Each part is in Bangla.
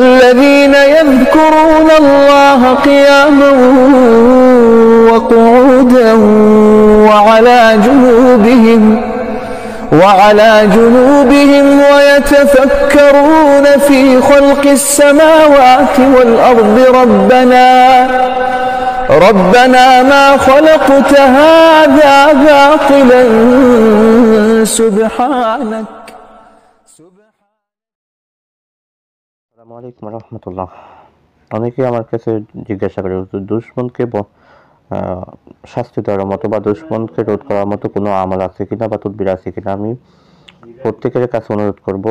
الذين يذكرون الله قياما وقعودا وعلى جنوبهم ويتفكرون في خلق السماوات والأرض ربنا ما خلقت هذا باطلا سبحانك. আসসালামু আলাইকুম রহমতুল্লাহ। অনেকে আমার কাছে জিজ্ঞাসা করে, দুশ্মনকে শাস্তি দেওয়ার মতো বা দুশ্মনকে রোধ করার মতো কোনো আমল আছে কিনা বা তদবির আছে কিনা। আমি প্রত্যেকের কাছে অনুরোধ করব,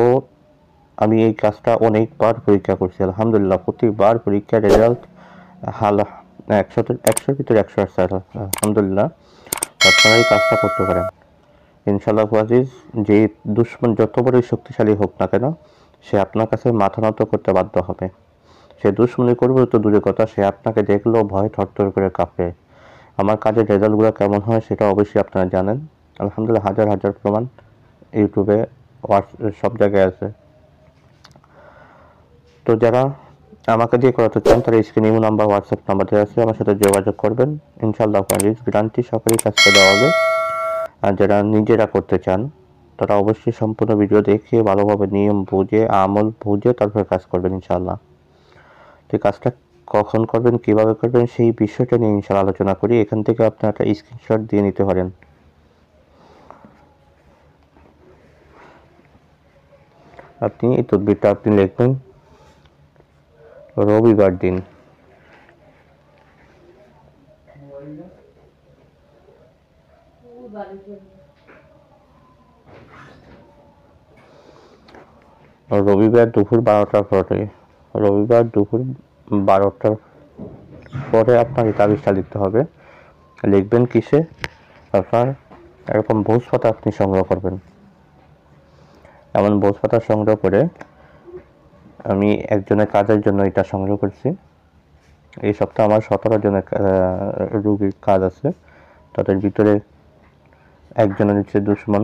আমি এই কাজটা অনেকবার পরীক্ষা করছি, আলহামদুলিল্লাহ প্রতিবার পরীক্ষার রেজাল্ট 100-এর ভিতরে 100 আসছে, আলহামদুলিল্লাহ। আপনারা এই কাজটা করতে পারেন ইনশাআল্লাহ আজিজ। যে দুশ্মন যত বড়ই শক্তিশালী হোক না কেন, সে আপনার কাছে মাথা নত করতে বাধ্য হবে। সে দুশ্মনী করবে তো দূরের কথা, সে আপনাকে দেখলেও ভয় থরথর করে কাঁপে। আমার কাজের রেজাল্টগুলো কেমন হয় সেটা অবশ্যই আপনারা জানেন, আলহামদুলিল্লাহ। হাজার হাজার প্রমাণ ইউটিউবে সব জায়গায় আছে। তো যারা আমাকে দিয়ে করাতে চান তারা স্ক্রিনে ইমো নাম্বার, হোয়াটসঅ্যাপ নাম্বার দেওয়া আছে, আমার সাথে যোগাযোগ করবেন ইনশাআল্লাহ আজিজ। গ্যারান্টি সহকারে কাজটা দেওয়া হবে। আর যারা নিজেরা করতে চান তারা অবশ্যই সম্পূর্ণ ভিডিও দেখে ভালোভাবে নিয়ম বুঝে আমল বুঝে তারপরে কাজ করবেন ইনশাআল্লাহ। তো কাজটা কখন করবেন, কিভাবে করবেন সেই বিষয়টা নিয়ে ইনশাআল্লাহ আলোচনা করি। এখান থেকে আপনি একটা স্ক্রিনশট দিয়ে নিতে পারেন। আপনি এই তদবিরটা আপনি লিখবেন রবিবার দিন, রবিবার দুপুর 12টার পরে, রবিবার দুপুর 12টার পরে আপনার এই তাবিজটা লিখতে হবে। লিখবেন কিসে? আপনার এরকম ভোজ পাতা আপনি সংগ্রহ করবেন। এমন ভোজ পাতা সংগ্রহ করে, আমি একজনের কাজের জন্য এটা সংগ্রহ করছি। এই সপ্তাহে আমার 17 জনের রুগীর কাজ আছে। তাদের ভিতরে একজনের হচ্ছে দুশ্মন,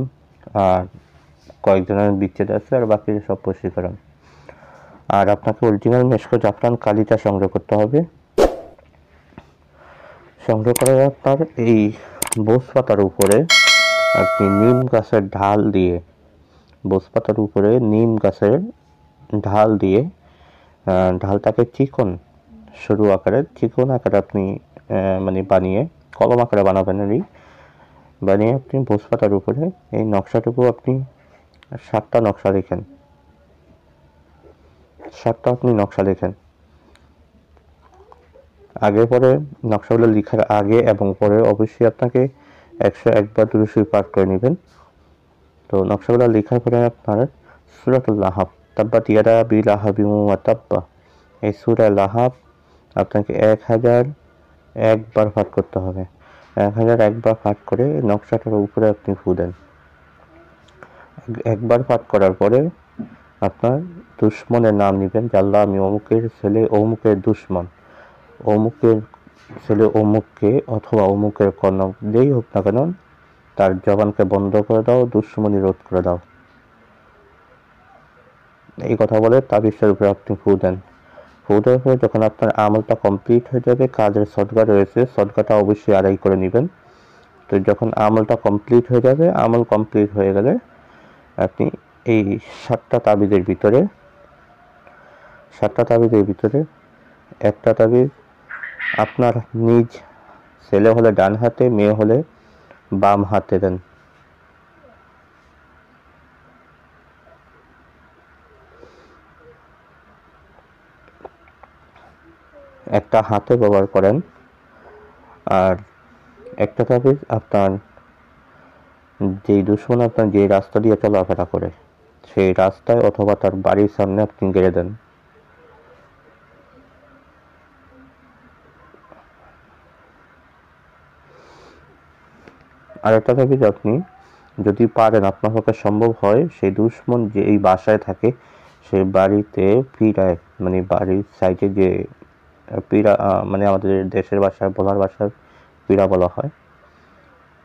আর কয়েকজনের বিচ্ছেদ আছে, আর বাকি সব বশীকরণ। আর আপনাকে অরিজিনাল মেশকো জাফরান কালিটা সংগ্রহ করতে হবে। সংগ্রহ করে আপনার এই বোস পাতার উপরে আপনি নিম গাছের ঢাল দিয়ে, বোস পাতার উপরে নিম গাছের ঢাল দিয়ে, ঢালটাকে সরু আকারে চিকন আকারে আপনি বানিয়ে, কলম আকারে বানাবেন। বানিয়ে আপনি বোস পাতার উপরে এই নকশাটুকু আপনি 7টা নকশা লেখেন। 7টা আপনি নকশা লেখেন। আগে পরে নকশাগুলো লেখার আগে এবং পরে অবশ্যই আপনাকে 101 বার দুরূদ শরীফ পাঠ করে নেবেন। তো নকশাগুলো লেখার পরে আপনার সূরাতুল লাহাব, তাব্বাত ইয়াদা আবি লাহাবিন ওয়া তাব্বা, এই সূরা লাহাব আপনাকে 1001 বার পাঠ করতে হবে। 1001 বার পাঠ করে নকশাটার উপরে আপনি ফু দেন। একবার পাঠ করার পরে আপনার দুশ্মনের নাম নেবেন, যে আল্লাহ আমি অমুকের ছেলে অমুকের দুশ্মন, অমুকের ছেলে অমুককে অথবা অমুকের কন্যা যেই হোক না কেন তার জবানকে বন্ধ করে দাও, দুশ্মনী রোধ করে দাও। এই কথা বলে তাবিজের উপরে আপনি ফু দেন। ফু দেওয়ার পরে যখন আপনার আমলটা কমপ্লিট হয়ে যাবে, কাজের সদকা রয়েছে, সদকাটা অবশ্যই আদায় করে নেবেন। তো যখন আমলটা কমপ্লিট হয়ে যাবে, আমল কমপ্লিট হয়ে গেলে আপনি এই 7টা তাবিজের ভিতরে একটা তাবিজ আপনার নিজ ছেলে হলে ডান হাতে, মেয়ে হলে বাম হাতে দেন। একটা হাতে ব্যবহার করেন। আর একটা তাবিজ আপনার যেই দুশ্মন আপনার যে রাস্তা দিয়ে চলাফেরা করে সেই রাস্তায় অথবা তার বাড়ির সামনে আপনি গেড়ে দেন। আর একটা তাবিজ আপনি যদি পারেন, আপনার পক্ষে সম্ভব হয়, সেই দুশ্মন যে এই বাসায় থাকে সেই বাড়িতে পিড়ায়, বাড়ির সাইডে যে পিড়া, আমাদের দেশের ভাষায় বলার ভাষায় পিড়া বলা হয়,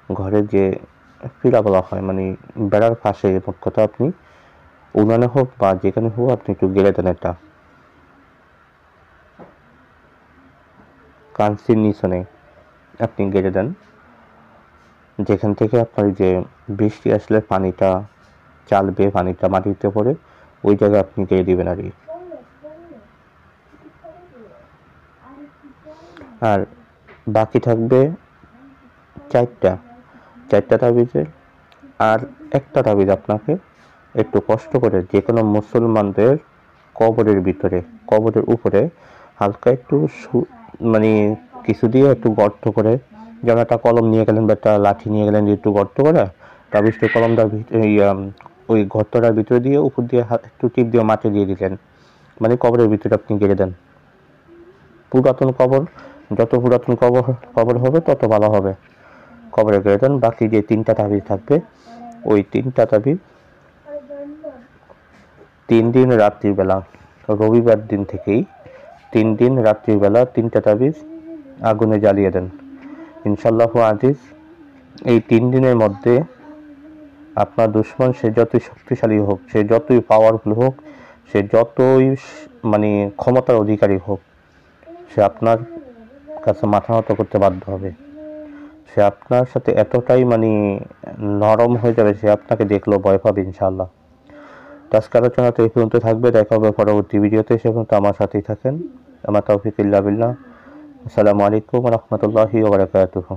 ঘরে যে পিড়া বলা হয়, বেড়ার পাশে মোট কথা আপনি উনানে হোক বা যেখানে হোক আপনি একটু গেলে দেন এটা। কাঞ্চির নিচনে আপনি গেড়ে দেন, যেখান থেকে আপনার যে বৃষ্টি আসলে পানিটা চালবে, পানিটা মাটিতে পড়ে, ওই জায়গায় আপনি গেড়ে দিবেন আর কি। আর বাকি থাকবে চারটা তাবিজের। আর একটা তাবিজ আপনাকে একটু কষ্ট করে যে কোনো মুসলমানদের কবরের উপরে হালকা একটু মানে কিছু দিয়ে একটু গর্ত করে, যেমন একটা কলম নিয়ে গেলেন বা একটা লাঠি নিয়ে গেলেন, একটু গর্ত করে তাবিজটা কলমটার ওই গর্তটার ভিতরে দিয়ে উপর দিয়ে একটু টিপ দিয়ে মাটি দিয়ে দিলেন, মানে কবরের ভিতরে আপনি গেড়ে দেন। পুরাতন কবর, যত পুরাতন কবর হবে তত ভালো হবে, কবরে গেড়ে দেন। বাকি যে 3টা তাবিজ থাকবে, ওই 3টা তাবিজ 3 দিন রাত্রিবেলা, রবিবার দিন থেকেই 3 দিন রাত্রিবেলা 3টা তাবিজ আগুনে জ্বালিয়ে দেন। ইনশাআল্লাহ আজিজ, এই 3 দিনের মধ্যে আপনার দুশমন, সে যতই শক্তিশালী হোক, সে যতই পাওয়ারফুল হোক, সে যতই মানে ক্ষমতার অধিকারী হোক, সে আপনার কাছে মাথা নত করতে বাধ্য হবে। সে আপনার সাথে এতটাই মানে নরম হয়ে যাবে, সে আপনাকে দেখলেও ভয় পাবে ইনশাআল্লাহ। আজকের আলোচনা তো এই পর্যন্ত থাকবে, দেখা হবে পরবর্তী ভিডিওতে। সে পর্যন্ত আমার সাথেই থাকেন। আমার তৌফিক ইল্লা বিল্লাহ। আসসালামু আলাইকুম ওয়া রাহমাতুল্লাহি ওয়া বারাকাতুহু।